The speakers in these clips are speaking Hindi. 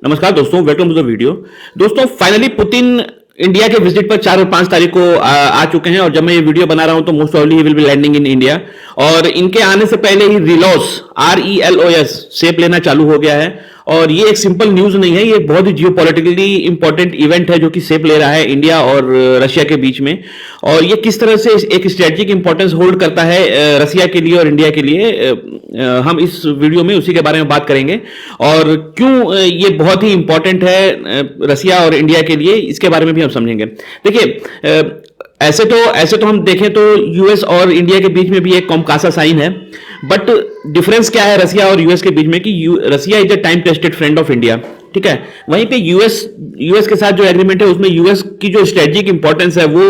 नमस्कार दोस्तों, वेलकम टू द वीडियो। दोस्तों, फाइनली पुतिन इंडिया के विजिट पर 4 और 5 तारीख को आ चुके हैं और जब मैं ये वीडियो बना रहा हूं तो most probably he will be landing in India. और इनके आने से पहले ही रिलॉस RELOS शेप लेना चालू हो गया है। और ये एक सिंपल न्यूज नहीं है, ये बहुत ही जियोपॉलिटिकली इंपॉर्टेंट इवेंट है जो कि शेप ले रहा है इंडिया और रशिया के बीच में। और ये किस तरह से एक स्ट्रेटेजिक इंपॉर्टेंस होल्ड करता है रशिया के लिए और इंडिया के लिए, हम इस वीडियो में उसी के बारे में बात करेंगे। और क्यों ये बहुत ही इंपॉर्टेंट है रशिया और इंडिया के लिए, इसके बारे में भी हम समझेंगे। देखिए, ऐसे तो हम देखें तो यूएस और इंडिया के बीच में भी एक कॉमकासा साइन है। बट डिफरेंस क्या है रशिया और यूएस के बीच में कि Russia is a time tested friend of India, ठीक है। वहीं पे यूएस के साथ जो एग्रीमेंट है उसमें यूएस की जो स्ट्रेटेजिक इंपॉर्टेंस है वो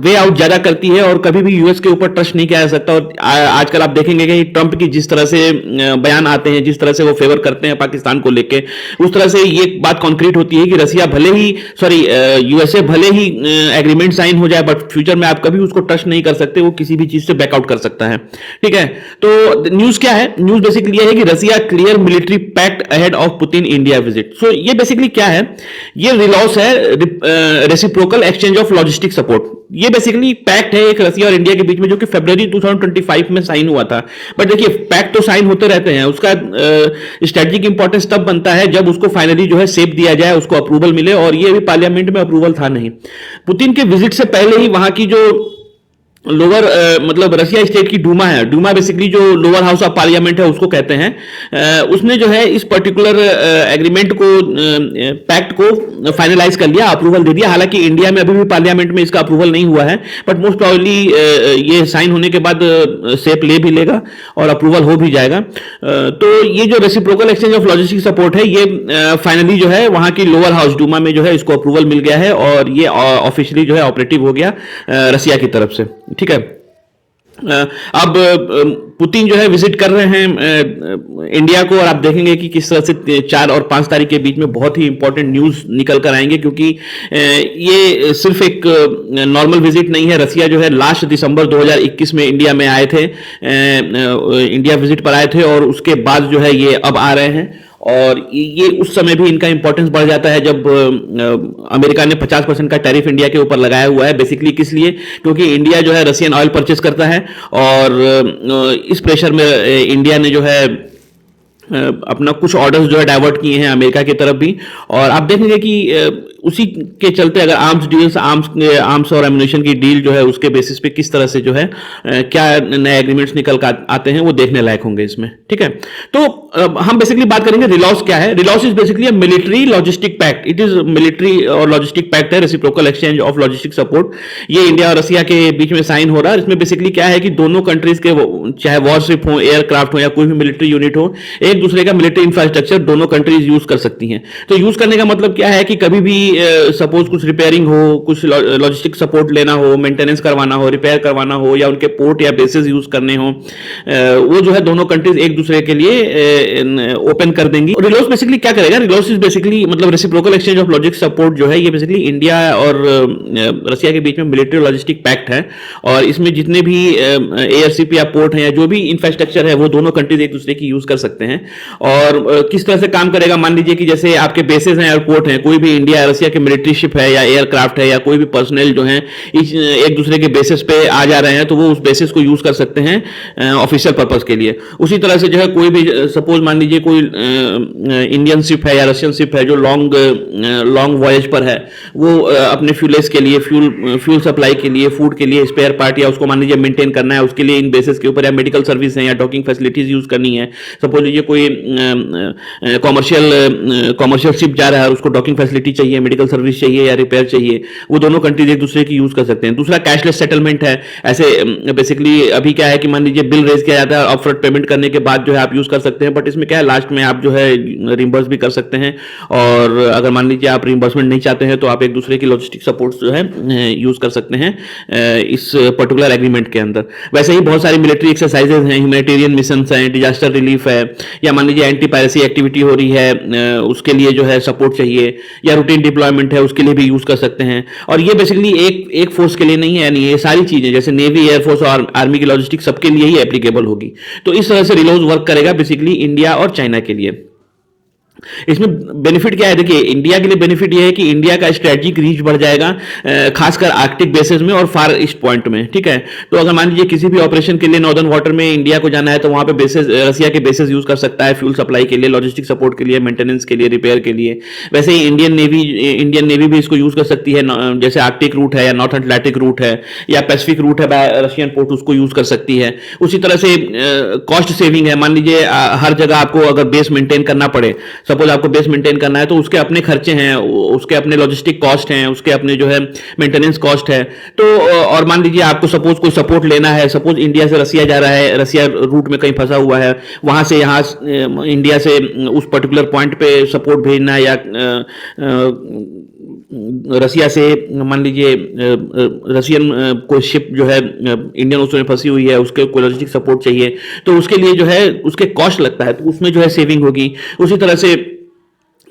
वे आउट ज्यादा करती है और कभी भी यूएस के ऊपर ट्रस्ट नहीं किया जा सकता। और आजकल आप देखेंगे कि ट्रंप की जिस तरह से बयान आते हैं, जिस तरह से वो फेवर करते हैं पाकिस्तान को लेके, उस तरह से ये बात कॉन्क्रीट होती है कि रशिया भले ही यूएसए भले ही एग्रीमेंट साइन हो जाए बट फ्यूचर में आप कभी उसको ट्रस्ट नहीं कर सकते, वो किसी भी चीज से बैकआउट कर सकता है, ठीक है। तो न्यूज क्या है? न्यूज बेसिकली ये है कि Russia clear military pact ahead of Putin India visit. So ये बेसिकली क्या है? ये रिलॉस है, reciprocal exchange of logistic support. ये बेसिकली पैक्ट है एक रशिया और इंडिया के बीच में जो कि फरवरी 2025 में साइन हुआ था। बट देखिए, पैक्ट तो साइन होते रहते हैं, उसका स्ट्रेटेजिक इंपॉर्टेंस तब बनता है जब उसको फाइनली जो है शेप दिया जाए, उसको अप्रूवल मिले। और ये भी पार्लियामेंट में अप्रूवल था नहीं। पुतिन के विजिट से पहले ही वहां की जो लोअर मतलब रशिया स्टेट की डूमा है, डूमा बेसिकली जो लोअर हाउस ऑफ पार्लियामेंट है उसको कहते हैं, उसने जो है इस पर्टिकुलर एग्रीमेंट को, पैक्ट को फाइनलाइज कर लिया, अप्रूवल दे दिया। हालांकि इंडिया में अभी भी पार्लियामेंट में इसका अप्रूवल नहीं हुआ है, बट मोस्ट प्रोबेबली ये साइन होने के बाद शेप ले भी लेगा और अप्रूवल हो भी जाएगा। तो ये जो reciprocal exchange of logistic support है, ये फाइनली जो है वहां की लोअर हाउस डूमा में जो है इसको अप्रूवल मिल गया है और ये ऑफिशियली जो है ऑपरेटिव हो गया रशिया की तरफ से, ठीक है। अब पुतिन जो है विजिट कर रहे हैं इंडिया को और आप देखेंगे कि किस तरह से 4 और 5 तारीख के बीच में बहुत ही इंपॉर्टेंट न्यूज निकल कर आएंगे, क्योंकि ये सिर्फ एक नॉर्मल विजिट नहीं है। रशिया जो है लास्ट दिसंबर 2021 में इंडिया में आए थे, इंडिया विजिट पर आए थे और उसके बाद जो है ये अब आ रहे हैं। और ये उस समय भी इनका इंपॉर्टेंस बढ़ जाता है जब अमेरिका ने 50% का टैरिफ इंडिया के ऊपर लगाया हुआ है। बेसिकली किस लिए? क्योंकि इंडिया जो है रशियन ऑयल परचेस करता है और इस प्रेशर में इंडिया ने जो है अपना कुछ ऑर्डर्स जो है डाइवर्ट किए हैं अमेरिका की तरफ भी। और आप देखेंगे कि उसी के चलते अगर आर्म्स डील्स, आर्म्स और एम्युनिशन की डील जो है उसके बेसिस पे किस तरह से जो है क्या नए एग्रीमेंट्स निकल कर आते हैं वो देखने लायक होंगे इसमें, ठीक है। तो हम बेसिकली बात करेंगे रिलॉस क्या है। RELOS is basically a military logistic pact. It is military और लॉजिस्टिक पैक्ट है, reciprocal exchange of logistic support. ये इंडिया और रशिया के बीच में साइन हो रहा है। इसमें बेसिकली क्या है कि दोनों कंट्रीज के, चाहे वॉरशिप हो, एयरक्राफ्ट हो या कोई भी मिलिट्री यूनिट हो, एक दूसरे का मिलिट्री इंफ्रास्ट्रक्चर दोनों कंट्रीज यूज कर सकती हैं। तो यूज करने का मतलब क्या है कि कभी भी सपोज कुछ रिपेयरिंग हो, कुछ लॉजिस्टिक सपोर्ट लेना हो, मेंटेनेंस करवाना हो, रिपेयर करवाना हो या उनके पोर्ट या बेसेस यूज करने हो, वो जो है दोनों कंट्रीज एक दूसरे के लिए ओपन कर देंगी। रिलॉस बेसिकली क्या करेगा? रिलॉस इज बेसिकली मतलब reciprocal exchange of logistic support जो है ये बेसिकली इंडिया और रशिया के बीच में मिलिट्री लॉजिस्टिक पैक्ट है। और इसमें जितने भी एयरशिप या पोर्ट है या जो भी इंफ्रास्ट्रक्चर है वो दोनों कंट्रीज एक दूसरे की यूज कर सकते हैं। और किस तरह से काम करेगा? मान लीजिए कि जैसे आपके बेसेस हैं, एयरपोर्ट हैं, कोई भी इंडिया रशिया के मिलिट्री शिप है या एयरक्राफ्ट है या कोई भी पर्सनल जो है एक दूसरे के बेसिस पे आ जा रहे हैं, तो वो उस बेसिस को यूज कर सकते हैं ऑफिशियल पर्पस के लिए। उसी तरह से जो है कोई भी सपोज मान लीजिए कोई इंडियन शिप है या रशियन शिप है जो लॉन्ग वॉयज पर है, वो अपने फ्यूलेस के लिए, फ्यूल सप्लाई के लिए, फूड के लिए, स्पेयर पार्ट या उसको मान लीजिए मेंटेन करना है, उसके लिए इन बेसिस के ऊपर या मेडिकल सर्विस है या डॉकिंग फैसिलिटीज यूज करनी है। सपोज लीजिए कोई कॉमर्शियल शिप जा रहा है, उसको डॉकिंग फैसिलिटी चाहिए, मेडिकल सर्विस चाहिए या रिपेयर चाहिए, वो दोनों कंट्रीज एक दूसरे की यूज कर सकते हैं। दूसरा कैशलेस सेटलमेंट है। ऐसे बेसिकली अभी क्या है कि मान लीजिए बिल रेज किया जाता है, अपफ्रंट पेमेंट करने के बाद जो है आप यूज कर सकते हैं, बट इसमें क्या है लास्ट में आप जो है रिम्बर्स भी कर सकते हैं। और अगर मान लीजिए आप रिम्बर्समेंट नहीं चाहते हैं तो आप एक दूसरे की लॉजिस्टिक सपोर्ट जो है यूज कर सकते हैं इस पर्टिकुलर एग्रीमेंट के अंदर। वैसे ही बहुत सारी मिलिट्री एक्सरसाइजेज हैं, ह्यूमैनिटेरियन मिशन हैं, डिजास्टर रिलीफ है, या मान लीजिए एंटी पायरेसी एक्टिविटी हो रही है उसके लिए जो है सपोर्ट चाहिए, या रूटीन डिप्लॉयमेंट है उसके लिए भी यूज कर सकते हैं। और ये बेसिकली एक फोर्स के लिए नहीं है, यानी ये सारी चीजें जैसे नेवी, एयरफोर्स और आर्मी की लॉजिस्टिक सबके लिए ही एप्लीकेबल होगी। तो इस तरह से रिलॉस वर्क करेगा बेसिकली इंडिया और चाइना के लिए। इसमें बेनिफिट क्या है? देखिए, इंडिया के लिए बेनिफिट ये है कि इंडिया का स्ट्रेटेजिक रीच बढ़ जाएगा, खासकर आर्कटिक बेसिस में और फार ईस्ट पॉइंट में। ठीक है, तो अगर मान लीजिए किसी भी ऑपरेशन के लिए नॉर्दर्न वाटर में इंडिया को जाना है तो वहां पे बेसिस, रसिया के बेसिस यूज कर सकता है, फ्यूल सप्लाई के लिए, लॉजिस्टिक सपोर्ट के लिए, मेंटेनेंस के लिए, रिपेयर के लिए। वैसे ही इंडियन नेवी भी इसको यूज कर सकती है, जैसे आर्कटिक रूट है या नॉर्थ अटलांटिक रूट है या पैसिफिक रूट है बाय रशियन पोर्ट, उसको यूज कर सकती है। उसी तरह से कॉस्ट सेविंग है। मान लीजिए हर जगह आपको अगर बेस मेंटेन करना पड़े, सपोज आपको बेस मेंटेन करना है, तो उसके अपने खर्चे हैं, उसके अपने लॉजिस्टिक कॉस्ट हैं, उसके अपने जो है मेंटेनेंस कॉस्ट है। तो और मान लीजिए आपको सपोज कोई सपोर्ट लेना है, सपोज इंडिया से रसिया जा रहा है, रसिया रूट में कहीं फंसा हुआ है, वहां से यहाँ इंडिया से उस पर्टिकुलर पॉइंट पे सपोर्ट भेजना है, या रसिया से मान लीजिए रशियन कोई शिप जो है इंडियन ओशन में फंसी हुई है, उसके कोई लॉजिस्टिक सपोर्ट चाहिए, तो उसके लिए जो है उसके कॉस्ट लगता है, तो उसमें जो है सेविंग होगी। उसी तरह से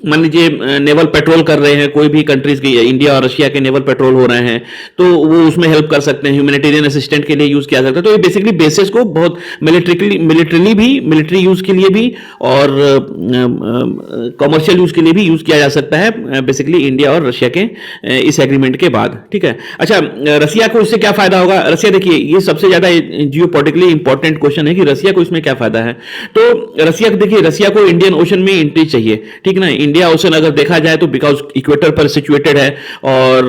मान लीजिए नेवल पेट्रोल कर रहे हैं, कोई भी कंट्रीज की, इंडिया और रशिया के नेवल पेट्रोल हो रहे हैं, तो वो उसमें हेल्प कर सकते हैं, ह्यूमैनिटेरियन असिस्टेंट के लिए यूज किया सकता है। तो ये बेसिकली बेसिस को बहुत मिलिट्री यूज के लिए भी और कमर्शियल यूज के लिए भी यूज किया जा सकता है, बेसिकली इंडिया और रशिया के इस एग्रीमेंट के बाद। ठीक है, अच्छा, रसिया को इससे क्या फायदा होगा? रसिया, देखिए, ये सबसे ज्यादा जियोपॉलिटिकली इंपॉर्टेंट क्वेश्चन है कि रसिया को इसमें क्या फायदा है। तो रसिया, देखिए, रसिया को इंडियन ओशन में एंट्री चाहिए, ठीक ना। इंडिया ओशन अगर देखा जाए तो बिकॉज इक्वेटर पर सिचुएटेड है और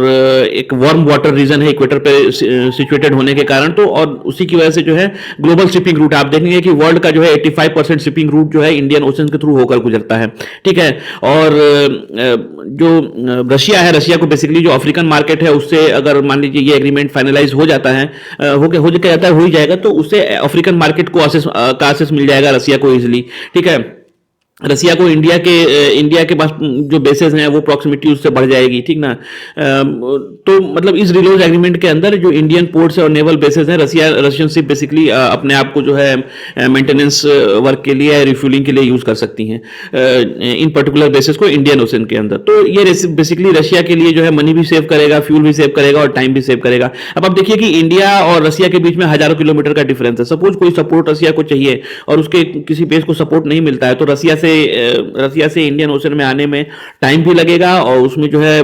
एक वार्म वाटर रीजन है इक्वेटर पर सिचुएटेड होने के कारण, तो और उसी की वजह से जो है ग्लोबल शिपिंग रूट, आप देखेंगे कि वर्ल्ड का जो है 85% शिपिंग रूट जो है इंडियन ओशन के थ्रू होकर गुजरता है। ठीक है, और जो रशिया है, रशिया को बेसिकली जो अफ्रीकन मार्केट है उससे अगर मान लीजिए ये एग्रीमेंट फाइनलाइज हो जाता है, हो ही जाएगा, तो उससे अफ्रीकन मार्केट को एक्सेस मिल जाएगा रसिया को इजिली। ठीक है, रसिया को इंडिया के पास जो बेसेस हैं वो प्रॉक्सिमिटी उससे बढ़ जाएगी, ठीक ना। तो मतलब इस रिलोज एग्रीमेंट के अंदर जो इंडियन पोर्ट्स और नेवल बेसेस हैं, रशियन शिप बेसिकली अपने आप को जो है मेंटेनेंस वर्क के लिए, रिफ्यूलिंग के लिए यूज कर सकती हैं इन पर्टिकुलर बेसेस को इंडियन ओशन के अंदर। तो ये बेसिकली रशिया के लिए जो है मनी भी सेव करेगा, फ्यूल भी सेव करेगा और टाइम भी सेव करेगा। अब आप देखिए कि इंडिया और रशिया के बीच में हजारों किलोमीटर का डिफरेंस है। सपोज कोई सपोर्ट रशिया को चाहिए और उसके किसी बेस को सपोर्ट नहीं मिलता है, तो रसिया से इंडियन ओशन में आने में टाइम भी लगेगा और उसमें जो है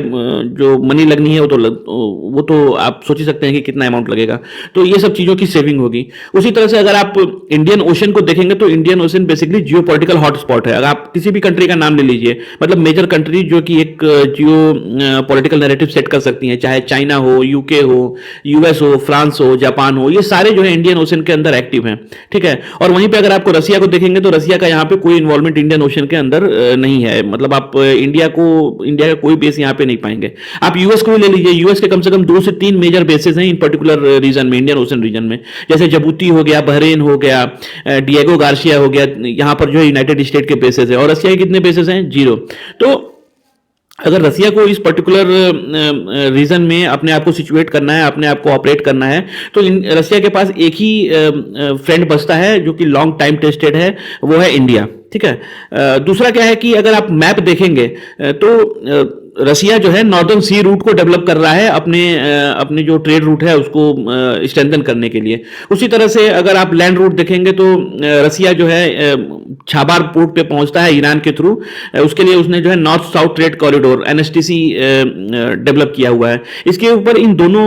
जो मनी लगनी है वो तो आप सोच ही सकते हैं कि कितना अमाउंट लगेगा। तो ये सब चीजों की सेविंग होगी। उसी तरह से अगर आप इंडियन ओशन को देखेंगे तो Indian ocean basically geopolitical hotspot है। अगर आप किसी भी कंट्री का नाम ले लीजिए, मतलब मेजर कंट्री जो कि एक जियो पॉलिटिकल नैरेटिव सेट कर सकती हैं, चाहे चाइना हो, यूके हो, यूएस हो, फ्रांस हो, जापान हो, ये सारे जो है इंडियन ओशन के अंदर एक्टिव हैं। ठीक है, और वहीं पे अगर आपको रसिया को देखेंगे तो रसिया का यहाँ पे कोई इन्वॉल्वमेंट इंडियन ओशन के अंदर नहीं है। मतलब आप इंडिया का कोई बेस यहाँ पे नहीं पाएंगे। आप यूएस को भी ले लीजिए, यूएस के कम से कम 2 से 3 मेजर बेसेस हैं इन पर्टिकुलर रीजन में, इंडियन ओशन रीजन में, जैसे जबूती हो गया, बहरेन हो गया, डिएगो गार्सिया हो गया, यहाँ पर जो है यूनाइटेड स्टेट के बेसेस है। और रसिया के कितने बेसेस हैं? 0। तो अगर रसिया को इस पर्टिकुलर रीजन में अपने आप को सिचुएट करना है, अपने आप को ऑपरेट करना है, तो रसिया के पास एक ही फ्रेंड बचता है जो कि लॉन्ग टाइम टेस्टेड है, वो है इंडिया। ठीक है, दूसरा क्या है कि अगर आप मैप देखेंगे तो रसिया जो है नॉर्दर्न सी रूट को डेवलप कर रहा है अपने जो ट्रेड रूट है उसको स्ट्रेंथन करने के लिए। उसी तरह से अगर आप लैंड रूट देखेंगे तो रसिया जो है छाबार पोर्ट पे पहुंचता है ईरान के थ्रू। उसके लिए उसने जो है North South Trade Corridor NSTC develop किया हुआ है। इसके ऊपर इन दोनों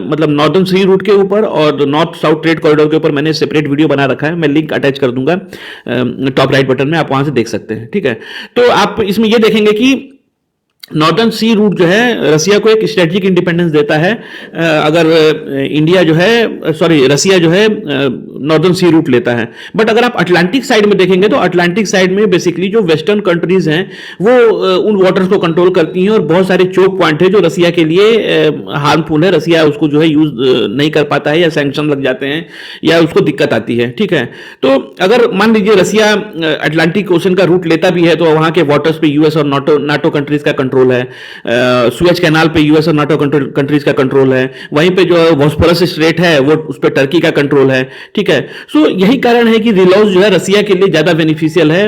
मतलब नॉर्दर्न सी रूट के ऊपर और नॉर्थ साउथ ट्रेड कॉरिडोर के ऊपर मैंने सेपरेट वीडियो बना रखा है, मैं लिंक अटैच कर दूंगा टॉप राइट बटन में, आप वहां से देख सकते हैं। ठीक है, तो आप इसमें यह देखेंगे कि नॉर्दर्न सी रूट जो है रसिया को एक स्ट्रेटेजिक इंडिपेंडेंस देता है। अगर रसिया जो है नॉर्दर्न सी रूट लेता है। बट अगर आप अटलांटिक साइड में देखेंगे तो अटलांटिक साइड में बेसिकली जो वेस्टर्न कंट्रीज हैं वो उन वाटर्स को कंट्रोल करती हैं और बहुत सारे चोक पॉइंट है जो रसिया के लिए हार्मफुल है। रसिया उसको जो है यूज नहीं कर पाता है या सैंक्शन लग जाते हैं या उसको दिक्कत आती है। ठीक है, तो अगर मान लीजिए रसिया अटलांटिक ओशन का रूट लेता भी है तो वहां के वाटर्स पे यूएस और नाटो कंट्रीज का कंट्रोल है। सुएज कैनाल पे यूएस और नाटो कंट्रीज का कंट्रोल है। वहीं पे जो बॉस्फोरस स्ट्रेट है वो उस पे टर्की का कंट्रोल है। ठीक है, सो यही कारण है कि रिलॉज जो है रसिया के लिए ज्यादा बेनिफिशियल है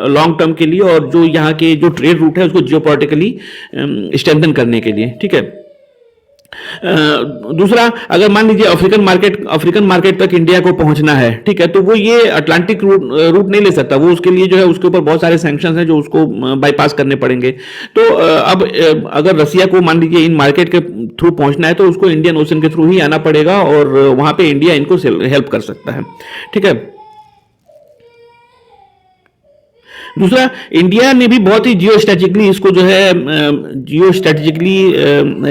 लॉन्ग टर्म के लिए और जो यहाँ के जो ट्रेड रूट है उसको जियोपॉलिटिकली स्ट्रेंथन करने के लिए। ठीक है, दूसरा, अगर मान लीजिए अफ्रीकन मार्केट तक इंडिया को पहुंचना है, ठीक है, तो वो ये अटलांटिक रूट नहीं ले सकता, वो उसके लिए जो है उसके ऊपर बहुत सारे सैंक्शंस हैं जो उसको बाईपास करने पड़ेंगे। तो अब अगर रसिया को मान लीजिए इन मार्केट के थ्रू पहुंचना है तो उसको इंडियन ओशन के थ्रू ही आना पड़ेगा और वहां पे इंडिया इनको हेल्प कर सकता है, ठीक है। दूसरा, इंडिया ने भी बहुत ही जियो स्ट्रेटेजिकली इसको जो है जियो स्ट्रेटेजिकली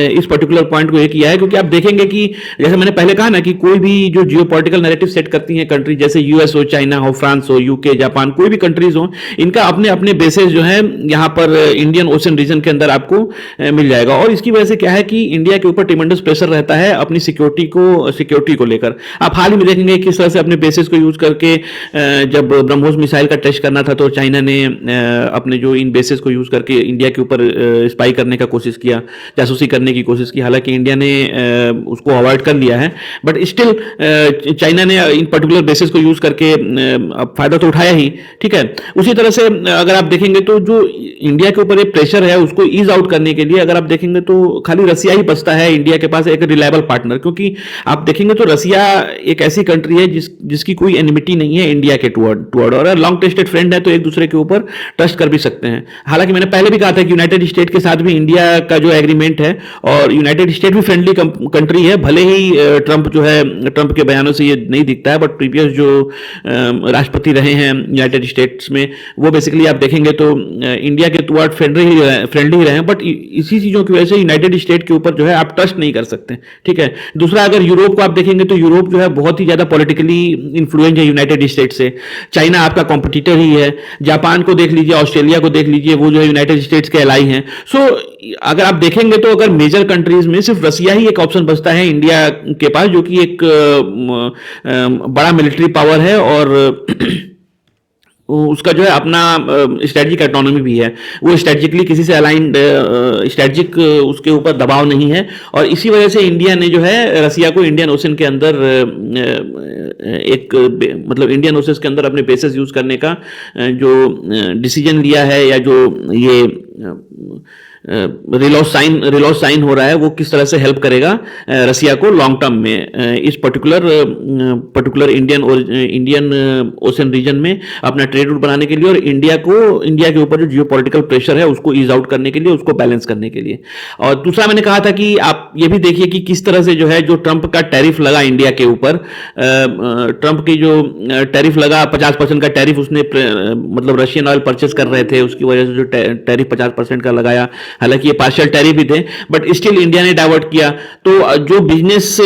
इस पर्टिकुलर पॉइंट को ये किया है, क्योंकि आप देखेंगे कि जैसे मैंने पहले कहा ना कि कोई भी जो जियो पॉलिटिकल नैरेटिव सेट करती हैं कंट्री, जैसे यूएस हो, चाइना हो, फ्रांस हो, यूके, जापान, कोई भी कंट्रीज हो, इनका अपने अपने बेसेस जो है यहाँ पर इंडियन ओशन रीजन के अंदर आपको मिल जाएगा। और इसकी वजह से क्या है कि इंडिया के ऊपर ट्रिमेंडस प्रेशर रहता है अपनी सिक्योरिटी को लेकर। आप हाल ही में देखेंगे किस तरह से अपने बेसिस को यूज करके जब ब्रह्मोस मिसाइल का टेस्ट करना था तो चाइना ने अपने जो इन बेसिस को यूज करके इंडिया के ऊपर स्पाई करने का कोशिश किया, जासूसी करने की कोशिश की। हालांकि इंडिया ने उसको अवॉइड कर लिया है, बट स्टिल चाइना ने इन पर्टिकुलर बेसिस को यूज करके फायदा तो उठाया ही, ठीक है। उसी तरह से अगर आप देखेंगे तो जो इंडिया के ऊपर एक प्रेशर है उसको ईज आउट करने के लिए अगर आप देखेंगे तो खाली रसिया ही बचता है इंडिया के पास एक रिलायबल पार्टनर, क्योंकि आप देखेंगे तो रसिया एक ऐसी कंट्री है जिसकी कोई एनिमिटी नहीं है इंडिया के टुवर्ड, और लॉन्ग टेस्टेड फ्रेंड है तो एक दूसरे के ऊपर ट्रस्ट कर भी सकते हैं। हालांकि मैंने पहले भी कहा था कि यूनाइटेड स्टेट के साथ भी इंडिया का जो एग्रीमेंट है, और यूनाइटेड स्टेट भी फ्रेंडली कंट्री है, भले ही ट्रंप के बयानों से ये नहीं दिखता है, बट प्रीवियस जो राष्ट्रपति रहे हैं यूनाइटेड स्टेट्स में वो बेसिकली आप देखेंगे तो इंडिया के टुवर्ड फ्रेंडली ही रहे हैं, बट इसी चीजों की वजह से यूनाइटेड स्टेट के ऊपर जो है आप ट्रस्ट नहीं कर सकते, ठीक है। दूसरा, अगर यूरोप को आप देखेंगे तो यूरोप जो है बहुत ही ज्यादा पॉलिटिकली इन्फ्लुएंस है यूनाइटेड स्टेट से। चाइना आपका कॉम्पिटिटर ही है, जापान को देख लीजिए, ऑस्ट्रेलिया को देख लीजिए, वो जो है यूनाइटेड स्टेट्स के एलाई हैं। सो अगर आप देखेंगे तो अगर मेजर कंट्रीज में सिर्फ रसिया ही एक ऑप्शन बचता है इंडिया के पास, जो कि एक बड़ा मिलिट्री पावर है और उसका जो है अपना स्ट्रेटजिक ऑटोनॉमी भी है, वो स्ट्रेटजिकली किसी से अलाइंड स्ट्रेटजिक उसके ऊपर दबाव नहीं है, और इसी वजह से इंडिया ने जो है रसिया को इंडियन ओशन के अंदर एक मतलब इंडियन ओशन के अंदर अपने बेसेस यूज करने का जो डिसीजन लिया है, या जो ये रिलॉस साइन हो रहा है, वो किस तरह से हेल्प करेगा रसिया को लॉन्ग टर्म में इस पर्टिकुलर इंडियन ओशन रीजन में अपना ट्रेड रूट बनाने के लिए, और इंडिया के ऊपर जो जियोपॉलिटिकल प्रेशर है उसको ईज आउट करने के लिए, उसको बैलेंस करने के लिए। और दूसरा, मैंने कहा था कि आप ये भी देखिए कि किस तरह से जो है जो ट्रंप का टैरिफ लगा इंडिया के ऊपर, ट्रंप की जो टैरिफ लगा 50% का टैरिफ उसने मतलब रशियन ऑयल परचेस कर रहे थे, उसकी वजह से जो टैरिफ 50% का लगाया, हालांकि ये पार्शियल टैरिफ भी थे, बट स्टिल इंडिया ने डाइवर्ट किया। तो जो बिजनेस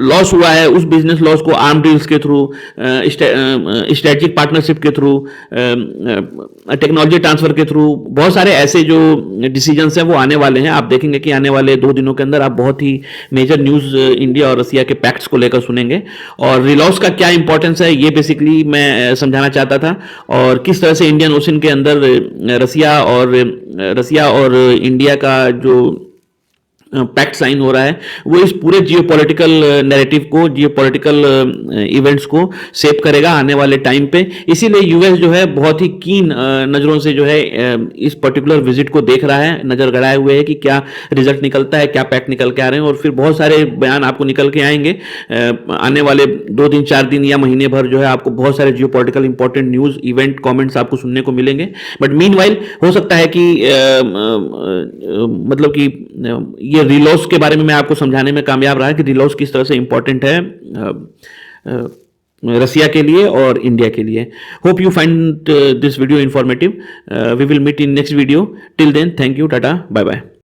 लॉस हुआ है उस बिजनेस लॉस को आर्म डील्स के थ्रू, स्ट्रेटेजिक पार्टनरशिप के थ्रू, टेक्नोलॉजी ट्रांसफर के थ्रू, बहुत सारे ऐसे जो डिसीजंस हैं वो आने वाले हैं। आप देखेंगे कि आने वाले 2 दिनों के अंदर आप बहुत ही मेजर न्यूज इंडिया और रसिया के पैक्ट्स को लेकर सुनेंगे, और रिलॉस का क्या इंपॉर्टेंस है ये बेसिकली मैं समझाना चाहता था, और किस तरह से इंडियन ओशन के अंदर रसिया और इंडिया का जो पैक्ट साइन हो रहा है वो इस पूरे जियोपॉलिटिकल नैरेटिव को, जियोपॉलिटिकल इवेंट्स को शेप करेगा आने वाले टाइम पे। इसीलिए यूएस जो है बहुत ही कीन नज़रों से जो है इस पर्टिकुलर विजिट को देख रहा है, नज़र गड़ाए हुए है कि क्या रिजल्ट निकलता है, क्या पैक्ट निकल के आ रहे हैं, और फिर बहुत सारे बयान आपको निकल के आएंगे आने वाले 2 दिन 4 दिन या महीने भर जो है आपको बहुत सारे geopolitical important news, event, comments आपको सुनने को मिलेंगे। बट मीनवाइल हो सकता है कि मतलब कि ये रिलॉस के बारे में मैं आपको समझाने में कामयाब रहा कि रिलॉस किस तरह से इंपॉर्टेंट है रसिया के लिए और इंडिया के लिए। Hope you find this video informative. We will meet in next video. Till then, thank you, tata, bye bye.